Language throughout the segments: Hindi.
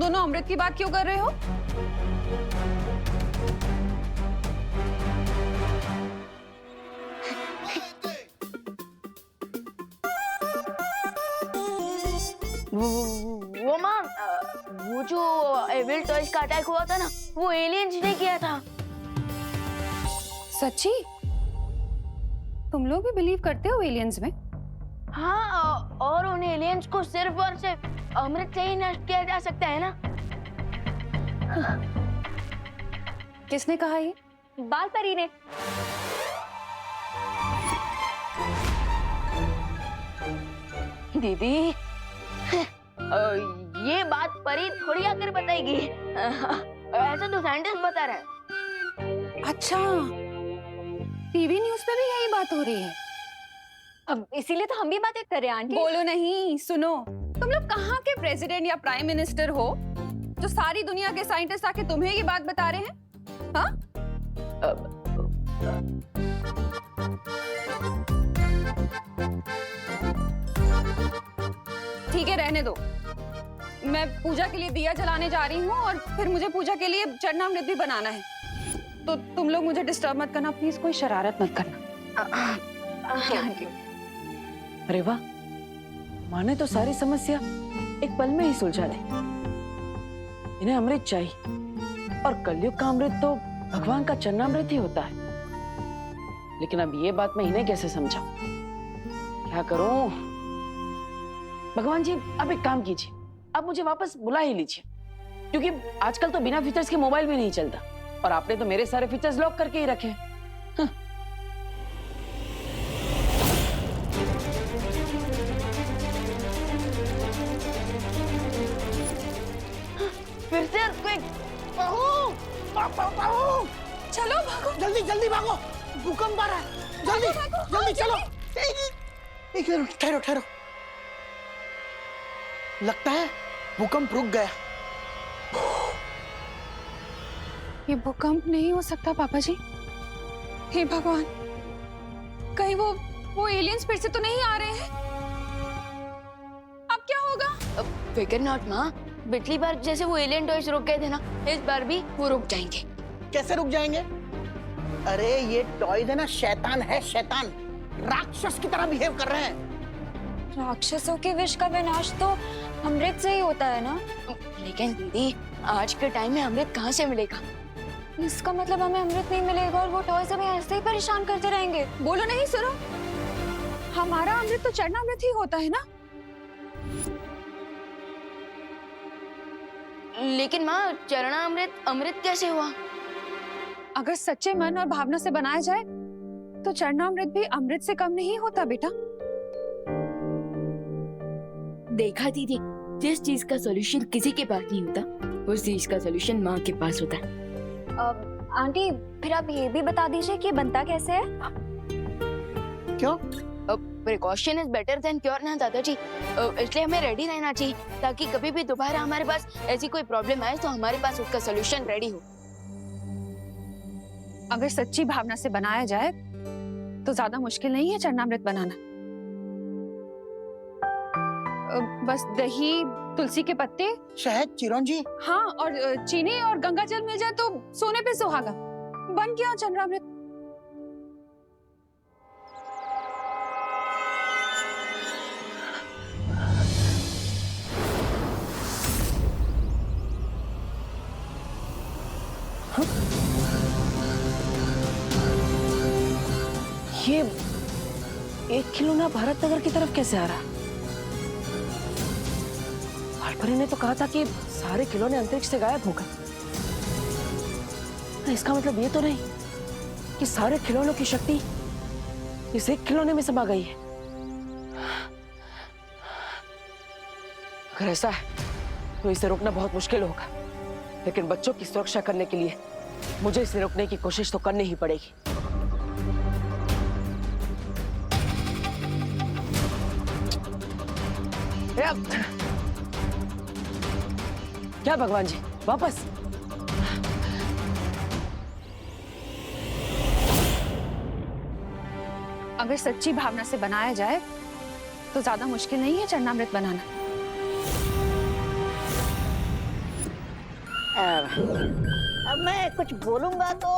दोनों अमृत की बात क्यों कर रहे हो? वो माँ, वो जो एविल टॉयज का अटैक हुआ था ना, वो एलियंस ने किया था। सच्ची? तुम लोग भी बिलीव करते हो एलियंस में? हाँ, और उन एलियंस को सिर्फ और सिर्फ अमृत से ही नष्ट किया जा सकता है ना। किसने कहा ये? बाल परी ने। दीदी, ये बात परी थोड़ी आकर बताएगी। ऐसा तो साइंटिस्ट बता रहा है। अच्छा, टीवी न्यूज़ पे भी यही बात हो रही है। अब इसीलिए तो हम भी बातें कर रहे हैं आंटी। बोलो नहीं, सुनो। तुम लोग कहाँ के प्रेसिडेंट या प्राइम मिनिस्टर हो जो सारी दुनिया के साइंटिस्ट आके तुम्हें ये बात बता रहे हैं? हाँ? ठीक है, रहने दो। मैं पूजा के लिए दिया जलाने जा रही हूँ और फिर मुझे पूजा के लिए चरणामृत भी बनाना है। तो तुम लोग मुझे डिस्टर्ब मत करना प्लीज, कोई शरारत मत करना। आंटी। अरे वाह, माँ ने तो सारी समस्या एक पल में ही सुलझा दी। इन्हें अमृत चाहिए और कलयुग का अमृत तो भगवान का चरणामृत ही होता है। लेकिन अब ये बात मैं इन्हें कैसे समझाऊं? क्या करूं? भगवान जी, अब एक काम कीजिए, अब मुझे वापस बुला ही लीजिए, क्योंकि आजकल तो बिना फीचर्स के मोबाइल भी नहीं चलता और आपने तो मेरे सारे फीचर्स लॉक करके ही रखे हैं। फिर से earthquake। चलो भागो, जल्दी जल्दी भागो, भूकंप आ रहा है। जल्दी जल्दी चलो। एक मिनट, ठहरो ठहरो। लगता है भूकंप रुक गया। ये भूकंप नहीं हो सकता पापा जी। हे भगवान, कहीं वो एलियंस फिर से तो नहीं आ रहे हैं? अब क्या होगा? फिकर नॉट माँ, पिछली बार जैसे वो एलियन टॉयज रुक गए थे ना, इस बार भी वो रुक जाएंगे। कैसे रुक जाएंगे? अरे ये टॉयज है ना, शैतान है, शैतान राक्षस की तरह बिहेव कर रहे हैं। राक्षसों के विष का विनाश तो अमृत से ही होता है ना। लेकिन दीदी, आज के टाइम में अमृत कहाँ से मिलेगा? इसका मतलब हमें अमृत नहीं मिलेगा और वो टॉयज हमें ऐसे ही परेशान करते रहेंगे। बोलो नहीं, सुनो। हमारा अमृत तो चरणामृत ही होता है ना। लेकिन माँ, चरणामृत अमृत कैसे हुआ? अगर सच्चे मन और भावना से बनाया जाए तो चरणामृत भी अमृत से कम नहीं होता बेटा। देखा दीदी, जिस चीज का सॉल्यूशन किसी के पास नहीं होता, उस चीज का सॉल्यूशन माँ के पास होता है। आंटी, फिर आप ये भी बता दीजिए कि बनता कैसे है? क्यों? Precaution is better than cure ना दादाजी। इसलिए हमें रेडी रहना चाहिए, ताकि कभी भी दोबारा हमारे पास ऐसी कोई प्रॉब्लम आए तो हमारे पास उसका सॉल्यूशन रेडी हो। अगर सच्ची भावना से बनाया जाए तो ज्यादा मुश्किल नहीं है चरणामृत बनाना। बस दही, तुलसी के पत्ते, शहद, चिरौंजी। हाँ, और चीनी और गंगा जल मिल जाए तो सोने पे सुहागा। बन गया चरणामृत। ये एक खिलौना भारत नगर की तरफ कैसे आ रहा? बालपरी ने तो कहा था कि सारे खिलौने अंतरिक्ष से गायब हो गए। इसका मतलब ये तो नहीं कि सारे खिलौनों की शक्ति इस एक खिलौने में समा गई है। अगर ऐसा है तो इसे रोकना बहुत मुश्किल होगा, लेकिन बच्चों की सुरक्षा करने के लिए मुझे इसे रोकने की कोशिश तो करनी ही पड़ेगी। क्या भगवान जी, वापस? अगर सच्ची भावना से बनाया जाए तो ज्यादा मुश्किल नहीं है चरणामृत बनाना। अब मैं कुछ बोलूंगा तो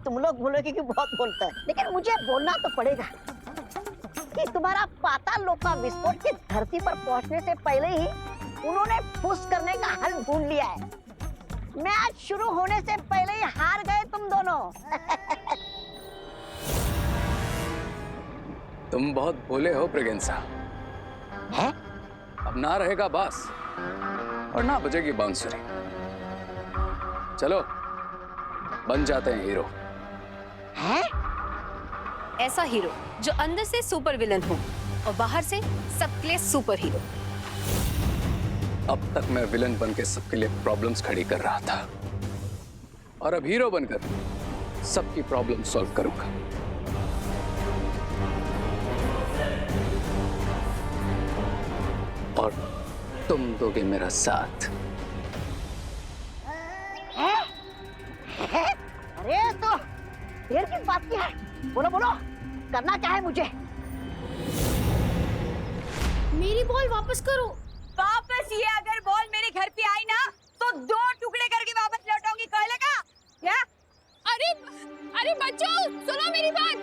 तुम लोग बोलोगे कि बहुत बोलता है, लेकिन मुझे बोलना तो पड़ेगा कि तुम्हारा पाताल लोक का विस्फोट की धरती पर पहुंचने से पहले ही उन्होंने फुस करने का हल ढूंढ लिया है। मैच शुरू होने से पहले ही हार गए तुम दोनों। तुम बहुत भोले हो ब्रिगेंसा। है? अब ना रहेगा बास और ना बजेगी बांसुरी। चलो बन जाते हैं हीरो। है? ऐसा हीरो जो अंदर से सुपर विलन हो और बाहर से सबके लिए सुपर हीरो। अब तक मैं विलन बन के सबके लिए प्रॉब्लम्स खड़ी कर रहा था और अब हीरो बनकर सबकी प्रॉब्लम सॉल्व करूंगा। और तुम दोगे मेरा साथ। है? अरे तो देर किस बात की है? बोलो बोलो, करना क्या है मुझे? मेरी बॉल वापस करो। वापस ये अगर बॉल मेरे घर पे आई ना तो 2 टुकड़े करके वापस लौटाऊंगी, कह लेगा क्या? अरे अरे बच्चों सुनो मेरी बात,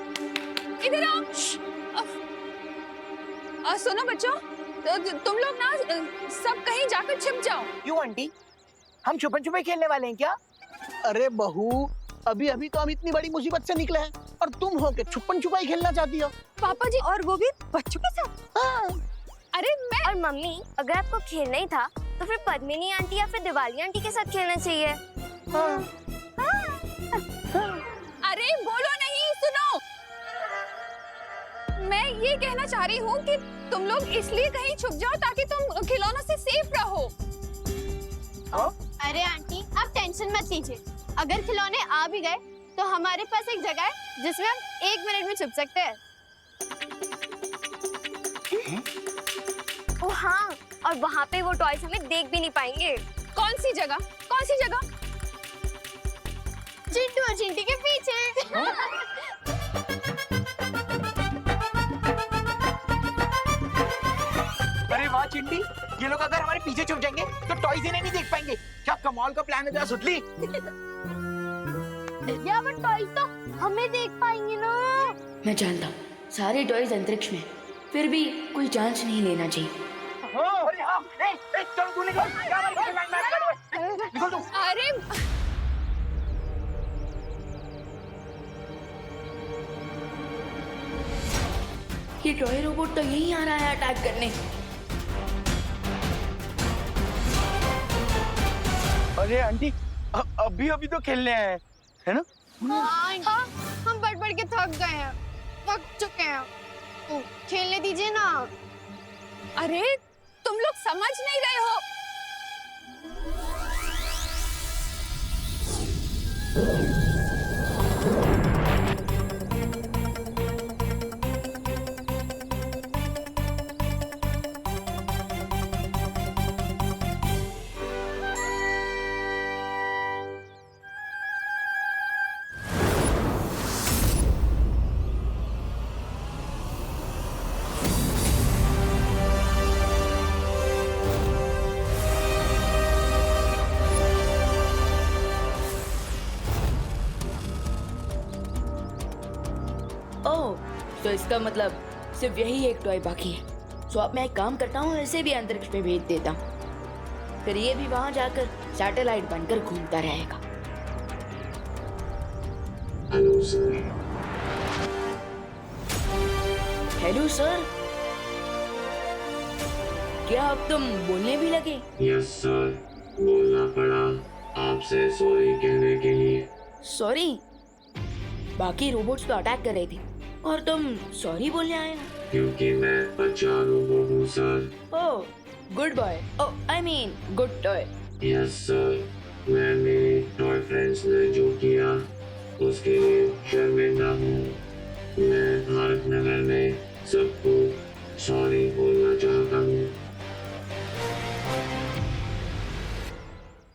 इधर आओ। सुनो बच्चों, तुम लोग ना सब कहीं जाकर छिप जाओ। क्यों आंटी, हम छुपन छुपाई खेलने वाले हैं क्या? अरे बहू, अभी अभी तो हम इतनी बड़ी मुसीबत से निकले हैं और तुम हो के छुपन छुपाई खेलना चाहती हो? पापा जी, और वो भी बच्चों के साथ? हाँ। अरे मैं और मम्मी, अगर आपको खेलना ही था तो फिर पद्मिनी आंटी या फिर दिवाली आंटी के साथ खेलना चाहिए। अरे बोलो नहीं, सुनो। मैं ये कहना चाह रही हूँ कि तुम लोग इसलिए कहीं छुप जाओ ताकि तुम खिलौनों से सेफ रहो। अरे आंटी, आप टेंशन मत लीजिए। अगर खिलौने आ भी गए तो हमारे पास एक जगह है जिसमें हम 1 मिनट में छुप सकते हैं। ओ हाँ, और वहाँ पे वो टॉयज हमें देख भी नहीं पाएंगे। कौन सी जगह? कौन सी जगह? चिंटू और चिंटी के पीछे। अरे वाह चिंटी, ये लोग अगर हमारे पीछे छुप जाएंगे तो टॉयज इन्हें नहीं देख पाएंगे। क्या कमाल का प्लान है तेरा सुतली। या वो टॉयज तो हमें देख पाएंगे ना। मैं जानता हूँ सारे टॉयज अंतरिक्ष में, फिर भी कोई चांस नहीं लेना चाहिए। अरे हाँ, चलो तू निकल, निकल तू। अरे ये टॉय रोबोट तो यहीं आ रहा है अटैक करने। अरे आंटी, अभी अभी तो खेलने आए हैं, है ना? हाँ, हम बढ़ बढ़ के थक गए हैं, थक चुके हैं। तो खेलने दीजिए ना। अरे तुम लोग समझ नहीं रहे हो। ओह, तो इसका मतलब सिर्फ यही एक टॉय बाकी है। सो अब मैं एक काम करता हूँ, इसे भी अंतरिक्ष में भेज देता हूँ, फिर ये भी वहां जाकर सैटेलाइट बनकर घूमता रहेगा। हेलो सर, क्या अब तुम बोलने भी लगे? यस सर, बोलना पड़ा आपसे सॉरी कहने के लिए। सॉरी? बाकी रोबोट्स तो अटैक कर रहे थे और तुम सॉरी बोलने आए हो? क्योंकि मैं अच्छा रोबोट हूँ sir. Oh, good boy. Oh, I mean good toy. Yes sir, मैं मेरे टॉय फ्रेंड्स ने जो किया उसके लिए शर्मिंदा हूँ। मैं भारत नगर में सबको सॉरी बोलना चाहता हूँ।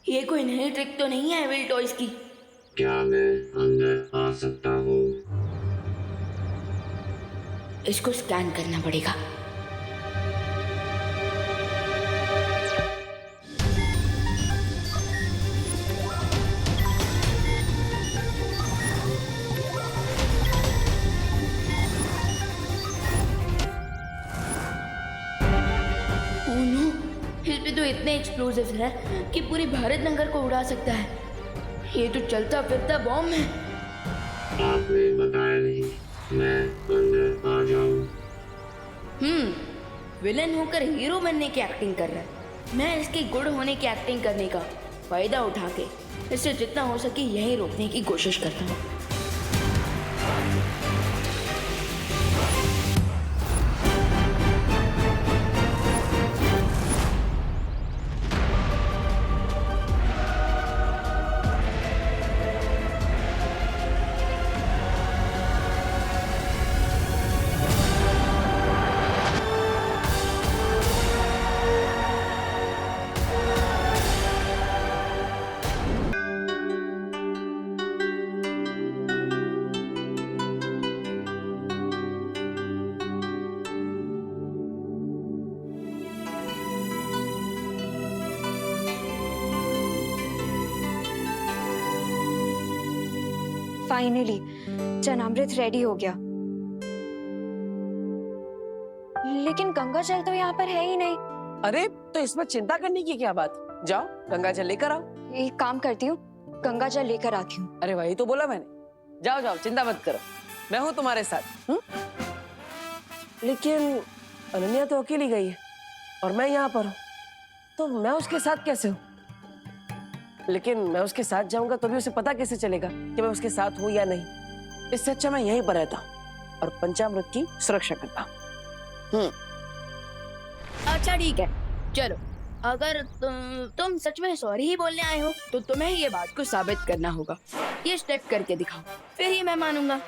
ये कोई नई ट्रिक तो नहीं है एविल टॉयज की? क्या मैं अंदर आ सकता हूँ? इसको स्कैन करना पड़ेगा। एक्सप्लोसिव है कि पूरी भारत नगर को उड़ा सकता है। ये तो चलता फिरता बॉम्ब है। आपने बताया नहीं, मैं अंदर आ जाऊं? विलन होकर हीरो बनने की एक्टिंग कर रहा है। मैं इसके गुड होने की एक्टिंग करने का फायदा उठा के इसे जितना हो सके यहीं रोकने की कोशिश करता हूँ। फाइनली चनामृत रेडी हो गया, लेकिन गंगा जल तो यहाँ पर है ही नहीं। अरे तो इसमें चिंता करने की क्या बात, जाओ गंगा जल लेकर आओ। एक काम करती हूँ, गंगा जल लेकर आती हूँ। अरे वही तो बोला मैंने, जाओ जाओ चिंता मत करो, मैं हूँ तुम्हारे साथ। लेकिन अनन्या तो अकेली गई है और मैं यहाँ पर हूँ, तो मैं उसके साथ कैसे हूँ? लेकिन मैं उसके साथ जाऊंगा तो भी उसे पता कैसे चलेगा कि मैं उसके साथ हूँ या नहीं? इससे अच्छा मैं यहीं पर रहता हूँ और पंचामृत की सुरक्षा करता हूँ। अच्छा ठीक है, चलो अगर तुम सच में सॉरी ही बोलने आए हो तो तुम्हें ये बात को साबित करना होगा। ये स्टेप करके दिखाओ, फिर ही मैं मानूंगा।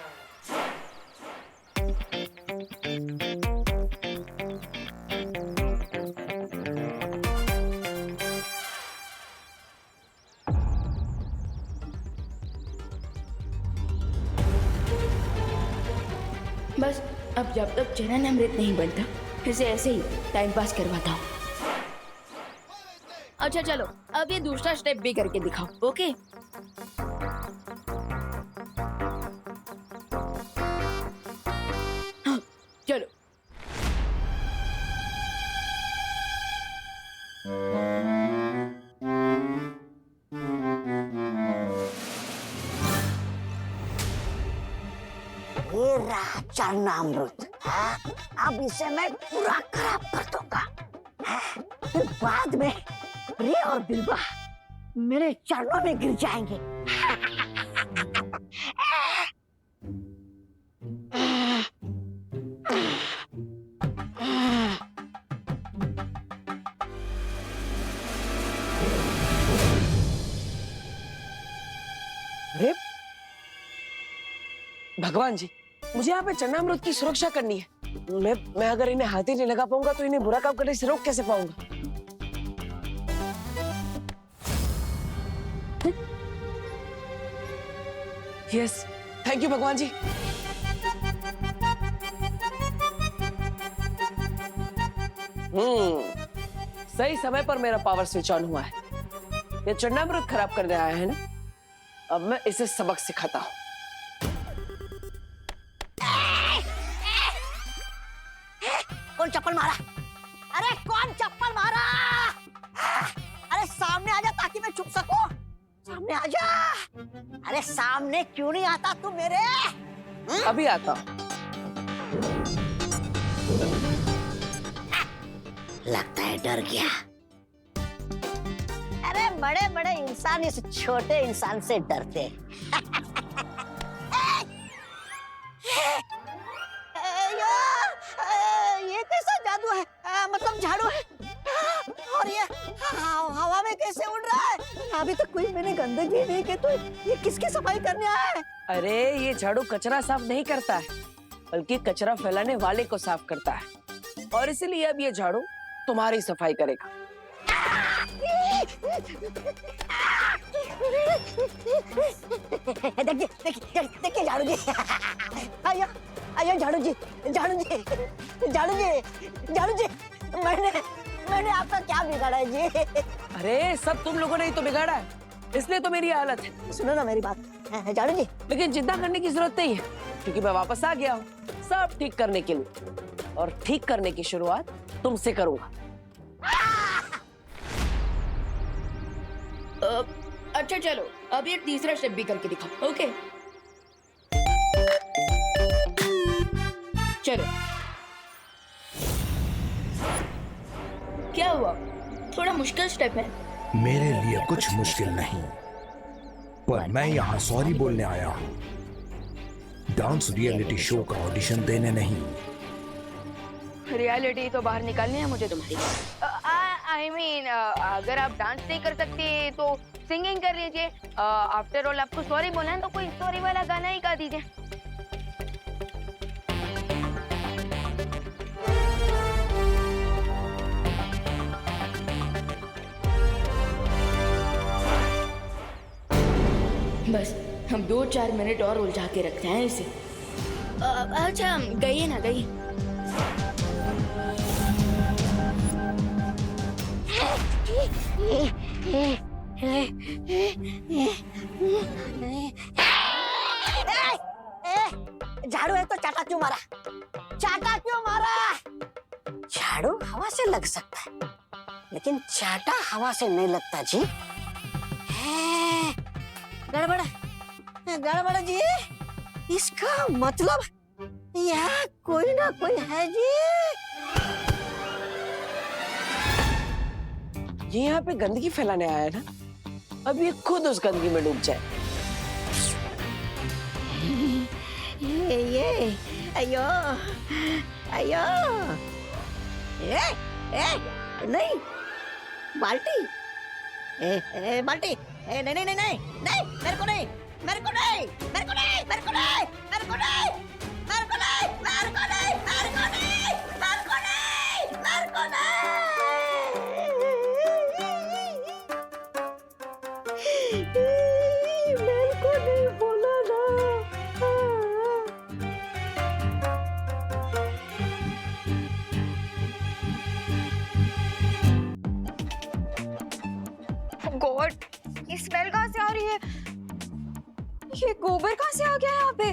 बस अब जब तक चरण अमृत नहीं बनता इसे ऐसे ही टाइम पास करवाता हूँ। अच्छा चलो अब ये दूसरा स्टेप भी करके दिखाओ। ओके हाँ, चलो ये रहा चरणामृत, अब इसे मैं पूरा खराब कर दूंगा। फिर बाद में रे और बिल्वा मेरे चरणों में गिर जाएंगे। अरे भगवान जी, मुझे यहाँ पे चरणामृत की सुरक्षा करनी है। मैं अगर इन्हें हाथ ही नहीं लगा पाऊंगा तो इन्हें बुरा काम करने से रोक कैसे पाऊंगा? यस, थैंक यू भगवान जी। सही समय पर मेरा पावर स्विच ऑन हुआ है। ये चरणामृत खराब करने आया है ना, अब मैं इसे सबक सिखाता हूँ। कौन चप्पल मारा? अरे कौन चप्पल मारा? अरे सामने आजा ताकि मैं छुप सकूं। सामने आजा। अरे सामने क्यों नहीं आता तू मेरे? अभी आता हूँ। लगता है डर गया। अरे बड़े बड़े इंसान इस छोटे इंसान से डरते। ये कैसा जादू है? मतलब झाड़ू है और ये हवा में कैसे उड़ रहा है? अभी तक कोई मैंने गंदगी नहीं की, तो ये किसकी सफाई करने आया है? अरे ये झाड़ू कचरा साफ नहीं करता है, बल्कि कचरा फैलाने वाले को साफ करता है, और इसीलिए अब ये झाड़ू तुम्हारी सफाई करेगा। देखिए झाड़ू जी। आइए आइए झाड़ू जी, झाड़ू जी, झाड़ू जी, झाड़ू जी। मैंने आपका क्या बिगाड़ा है जी? अरे सब तुम लोगों ने ही तो बिगाड़ा है, इसलिए तो मेरी हालत है। सुनो ना मेरी बात झाड़ू जी। लेकिन चिंता करने की जरूरत नहीं है, क्योंकि मैं वापस आ गया हूँ सब ठीक करने के लिए, और ठीक करने की शुरुआत तुमसे करूंगा। अच्छा चलो, अब ये तीसरा स्टेप भी करके दिखाओ। ओके चलो। क्या हुआ? थोड़ा मुश्किल स्टेप है। मेरे लिए कुछ मुश्किल नहीं, पर मैं यहाँ सॉरी बोलने आया हूँ, डांस रियलिटी शो का ऑडिशन देने नहीं। रियलिटी तो बाहर निकालनी है मुझे तुम्हारी। आई मीन अगर आप डांस नहीं कर सकते तो सिंगिंग कर लीजिए। आफ्टर ऑल आपको सॉरी बोलना है तो कोई सॉरी वाला गाना ही गा दीजिए। बस हम 2-4 मिनट और उलझा के रखते हैं इसे। अच्छा गई ना गई। झाड़ू है तो चाटा क्यों मारा? चाटा क्यों मारा? झाड़ू हवा से लग सकता है, लेकिन चाटा हवा से नहीं लगता जी। गड़बड़ गड़बड़ जी, इसका मतलब यहाँ कोई ना कोई है जी। ये यहाँ पे गंदगी फैलाने आया ना, अब ये खुद उस गंदगी में डूब जाए। ये अयो अयो, नहीं बाल्टी, बाल्टी, नहीं नहीं नहीं नहीं नहीं, मेरे को नहीं, मेरे को नहीं, मेरे को नहीं, मेरे को नहीं, मेरे को नहीं, मेरे को नहीं, मेरे को नहीं, मेरे को नहीं, मेरे को नहीं, मेरे को नहीं। मेरे को नहीं बोला ना। गॉड, ये स्मेल कहाँ से आ रही है? ये गोबर कहाँ से आ गया यहाँ पे?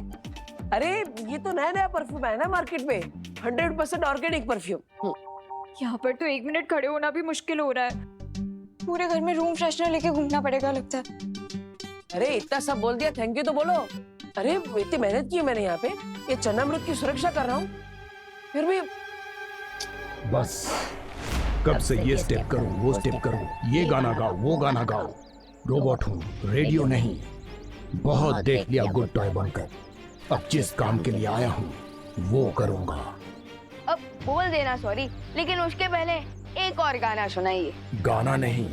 अरे ये तो नया नया परफ्यूम है ना मार्केट में, 100% ऑर्गेनिक परफ्यूम। यहाँ पर तो 1 मिनट खड़े होना भी मुश्किल हो रहा है। पूरे घर में रूम फ्रेशनर लेके घूमना पड़ेगा लगता है। अरे इतना सब बोल दिया, थैंक यू तो बोलो। अरे इतनी मेहनत की है मैंने यहाँ पे, ये चन्नामृत की सुरक्षा कर रहा हूँ, फिर भी। बस कब से ये स्टेप करो, वो स्टेप करो, ये गाना गाओ, वो गाना गाओ। रोबोट हूँ, रेडियो नहीं। बहुत देख लिया गुड टॉय बनकर, अब जिस काम के लिए आया हूँ वो करूँगा। अब बोल देना सॉरी, लेकिन उसके पहले एक और गाना सुनाइए। गाना नहीं,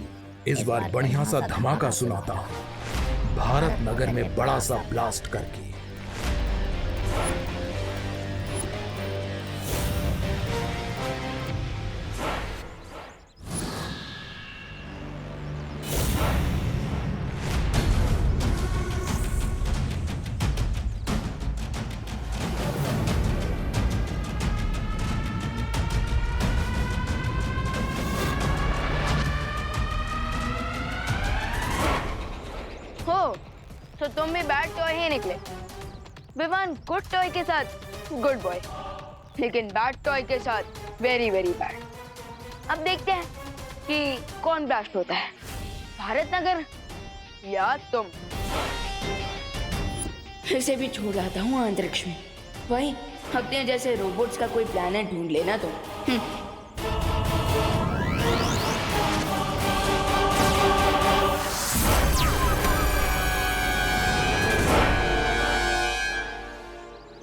इस बार बढ़िया सा धमाका सुनाता हूँ, भारत नगर में बड़ा सा ब्लास्ट करके। तो तुम भी बैड टॉय ही निकले। विवान गुड टॉय के साथ गुड बॉय, लेकिन बैड टॉय के साथ वेरी वेरी बैड। अब देखते हैं कि कौन ब्लास्ट होता है, भारत नगर या तुम। इसे भी छोड़ आता हूँ अंतरिक्ष में, वही अपने जैसे रोबोट्स का कोई प्लैनेट ढूंढ लेना तुम।